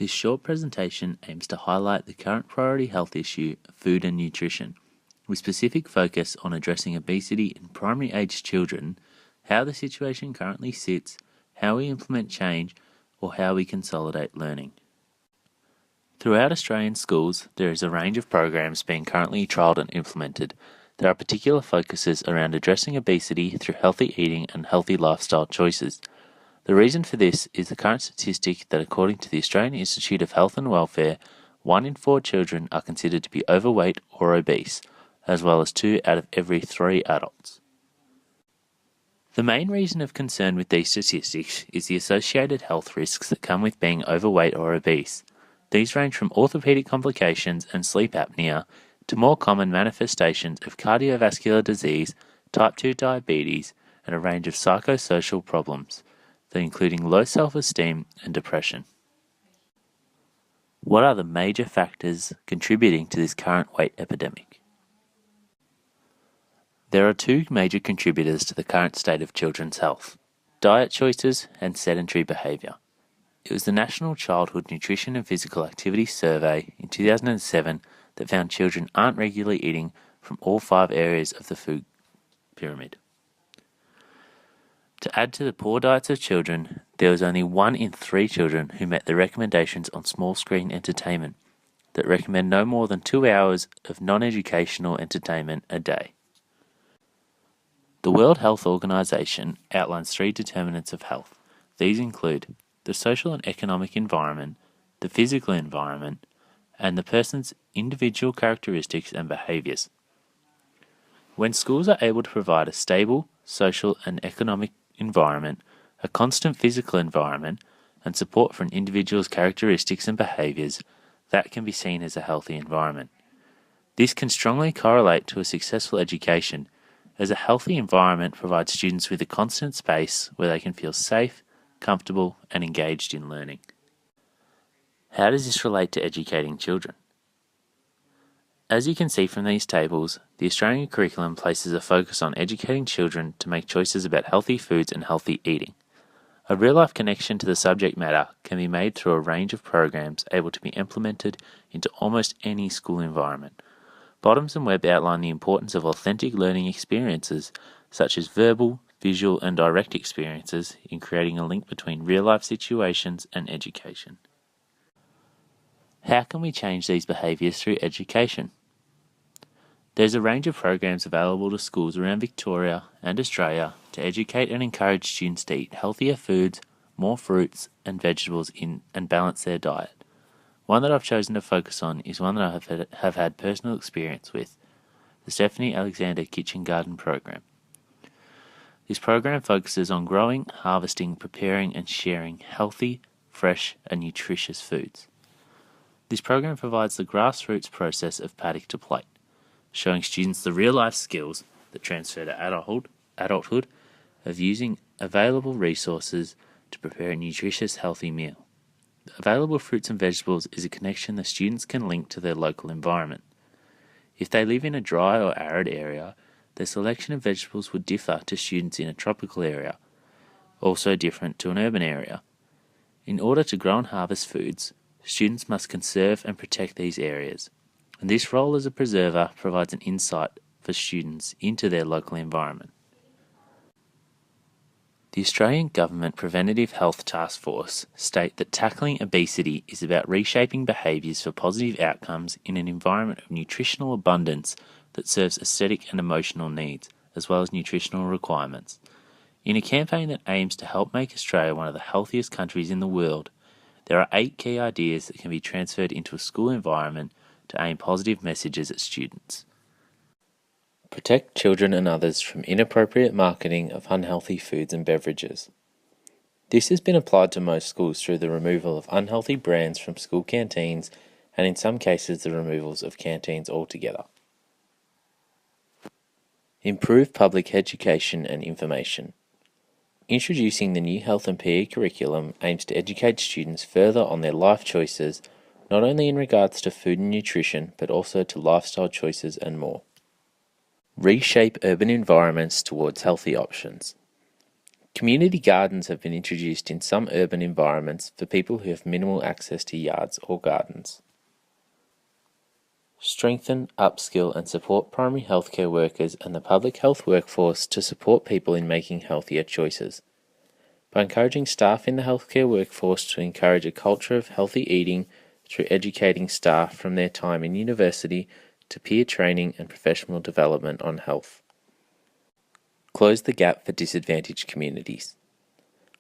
This short presentation aims to highlight the current priority health issue of food and nutrition, with specific focus on addressing obesity in primary aged children, how the situation currently sits, how we implement change, or how we consolidate learning. Throughout Australian schools, there is a range of programs being currently trialled and implemented. There are particular focuses around addressing obesity through healthy eating and healthy lifestyle choices. The reason for this is the current statistic that according to the Australian Institute of Health and Welfare, 1 in 4 children are considered to be overweight or obese, as well as 2 out of every 3 adults. The main reason of concern with these statistics is the associated health risks that come with being overweight or obese. These range from orthopedic complications and sleep apnea to more common manifestations of cardiovascular disease, type 2 diabetes, and a range of psychosocial problems, including low self-esteem and depression. What are the major factors contributing to this current weight epidemic? There are 2 major contributors to the current state of children's health: diet choices and sedentary behaviour. It was the National Childhood Nutrition and Physical Activity Survey in 2007 that found children aren't regularly eating from all 5 areas of the food pyramid. To add to the poor diets of children, there was only 1 in 3 children who met the recommendations on small screen entertainment that recommend no more than 2 hours of non-educational entertainment a day. The World Health Organization outlines 3 determinants of health. These include the social and economic environment, the physical environment, and the person's individual characteristics and behaviours. When schools are able to provide a stable social and economic environment, a constant physical environment, and support for an individual's characteristics and behaviours, that can be seen as a healthy environment. This can strongly correlate to a successful education, as a healthy environment provides students with a constant space where they can feel safe, comfortable, and engaged in learning. How does this relate to educating children? As you can see from these tables, the Australian curriculum places a focus on educating children to make choices about healthy foods and healthy eating. A real-life connection to the subject matter can be made through a range of programs able to be implemented into almost any school environment. Bottoms and Webb outline the importance of authentic learning experiences, such as verbal, visual, and direct experiences in creating a link between real-life situations and education. How can we change these behaviours through education? There's a range of programs available to schools around Victoria and Australia to educate and encourage students to eat healthier foods, more fruits and vegetables and balance their diet. One that I've chosen to focus on is one that I have had personal experience with, the Stephanie Alexander Kitchen Garden Program. This program focuses on growing, harvesting, preparing and sharing healthy, fresh and nutritious foods. This program provides the grassroots process of paddock to plate, showing students the real-life skills that transfer to adulthood of using available resources to prepare a nutritious, healthy meal. The available fruits and vegetables is a connection the students can link to their local environment. If they live in a dry or arid area, their selection of vegetables would differ to students in a tropical area, also different to an urban area. In order to grow and harvest foods, students must conserve and protect these areas, and this role as a preserver provides an insight for students into their local environment. The Australian Government Preventative Health Task Force state that tackling obesity is about reshaping behaviours for positive outcomes in an environment of nutritional abundance that serves aesthetic and emotional needs, as well as nutritional requirements. In a campaign that aims to help make Australia one of the healthiest countries in the world, there are 8 key ideas that can be transferred into a school environment to aim positive messages at students. Protect children and others from inappropriate marketing of unhealthy foods and beverages. This has been applied to most schools through the removal of unhealthy brands from school canteens and in some cases the removals of canteens altogether. Improve public education and information. Introducing the new Health and PE curriculum aims to educate students further on their life choices, not only in regards to food and nutrition, but also to lifestyle choices and more. Reshape urban environments towards healthy options. Community gardens have been introduced in some urban environments for people who have minimal access to yards or gardens. Strengthen, upskill and support primary healthcare workers and the public health workforce to support people in making healthier choices. By encouraging staff in the healthcare workforce to encourage a culture of healthy eating through educating staff from their time in university to peer training and professional development on health. Close the gap for disadvantaged communities.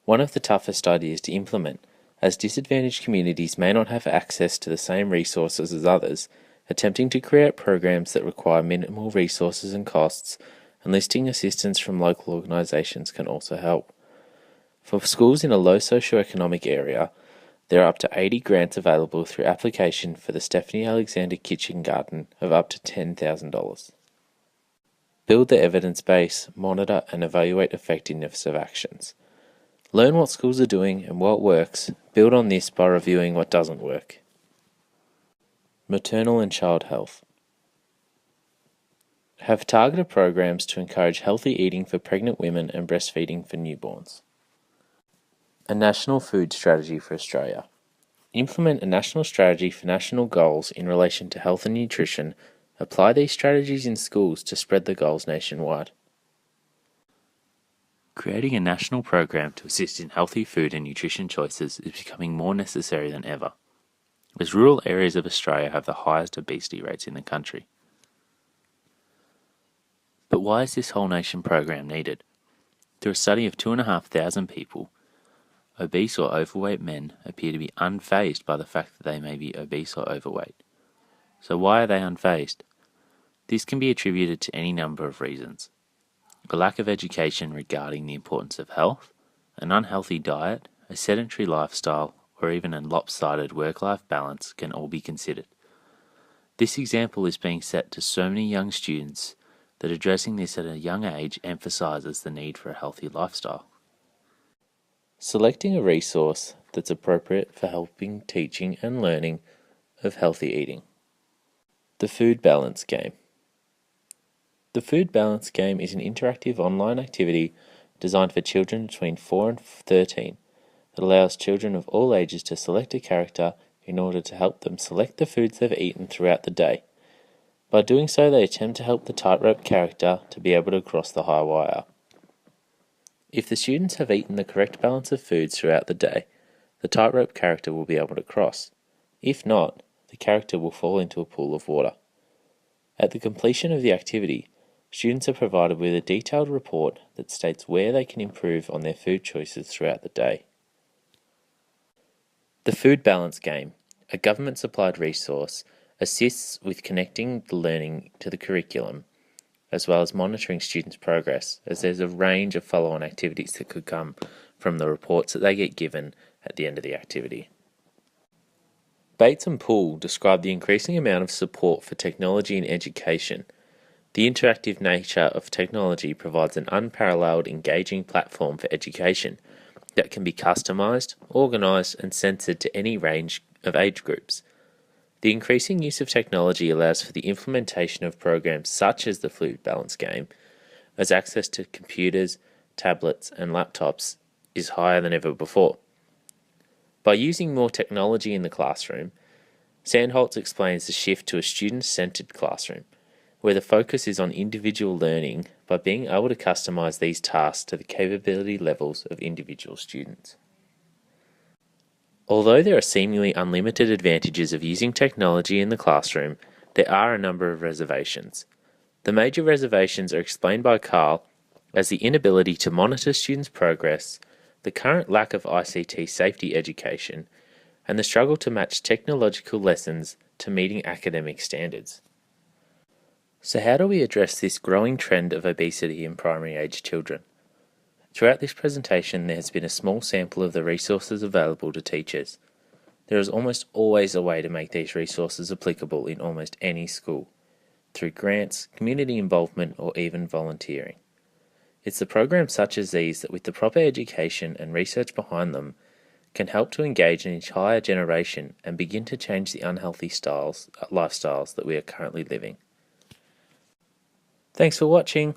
One of the toughest ideas to implement, as disadvantaged communities may not have access to the same resources as others. Attempting to create programs that require minimal resources and costs, enlisting assistance from local organisations can also help. For schools in a low socioeconomic area, there are up to 80 grants available through application for the Stephanie Alexander Kitchen Garden of up to $10,000. Build the evidence base, monitor and evaluate effectiveness of actions. Learn what schools are doing and what works. Build on this by reviewing what doesn't work. Maternal and child health. Have targeted programs to encourage healthy eating for pregnant women and breastfeeding for newborns. A national food strategy for Australia. Implement a national strategy for national goals in relation to health and nutrition. Apply these strategies in schools to spread the goals nationwide. Creating a national program to assist in healthy food and nutrition choices is becoming more necessary than ever, as rural areas of Australia have the highest obesity rates in the country. But why is this whole nation program needed? Through a study of 2,500 people, obese or overweight men appear to be unfazed by the fact that they may be obese or overweight. So why are they unfazed? This can be attributed to any number of reasons. A lack of education regarding the importance of health, an unhealthy diet, a sedentary lifestyle, or even a lopsided work-life balance can all be considered. This example is being set to so many young students that addressing this at a young age emphasises the need for a healthy lifestyle. Selecting a resource that's appropriate for helping teaching and learning of healthy eating. The Food Balance Game. The Food Balance Game is an interactive online activity designed for children between 4 and 13 that allows children of all ages to select a character in order to help them select the foods they've eaten throughout the day. By doing so, they attempt to help the tightrope character to be able to cross the high wire. If the students have eaten the correct balance of foods throughout the day, the tightrope character will be able to cross. If not, the character will fall into a pool of water. At the completion of the activity, students are provided with a detailed report that states where they can improve on their food choices throughout the day. The Food Balance Game, a government-supplied resource, assists with connecting the learning to the curriculum, as well as monitoring students' progress, as there's a range of follow-on activities that could come from the reports that they get given at the end of the activity. Bates and Poole describe the increasing amount of support for technology in education. The interactive nature of technology provides an unparalleled, engaging platform for education that can be customised, organised and censored to any range of age groups. The increasing use of technology allows for the implementation of programs such as the Food Balance Game, as access to computers, tablets and laptops is higher than ever before. By using more technology in the classroom, Sandholz explains the shift to a student-centred classroom, where the focus is on individual learning by being able to customise these tasks to the capability levels of individual students. Although there are seemingly unlimited advantages of using technology in the classroom, there are a number of reservations. The major reservations are explained by Carl as the inability to monitor students' progress, the current lack of ICT safety education, and the struggle to match technological lessons to meeting academic standards. So how do we address this growing trend of obesity in primary age children? Throughout this presentation, there has been a small sample of the resources available to teachers. There is almost always a way to make these resources applicable in almost any school, through grants, community involvement, or even volunteering. It's the programs such as these that, with the proper education and research behind them, can help to engage an entire generation and begin to change the unhealthy lifestyles that we are currently living. Thanks for watching.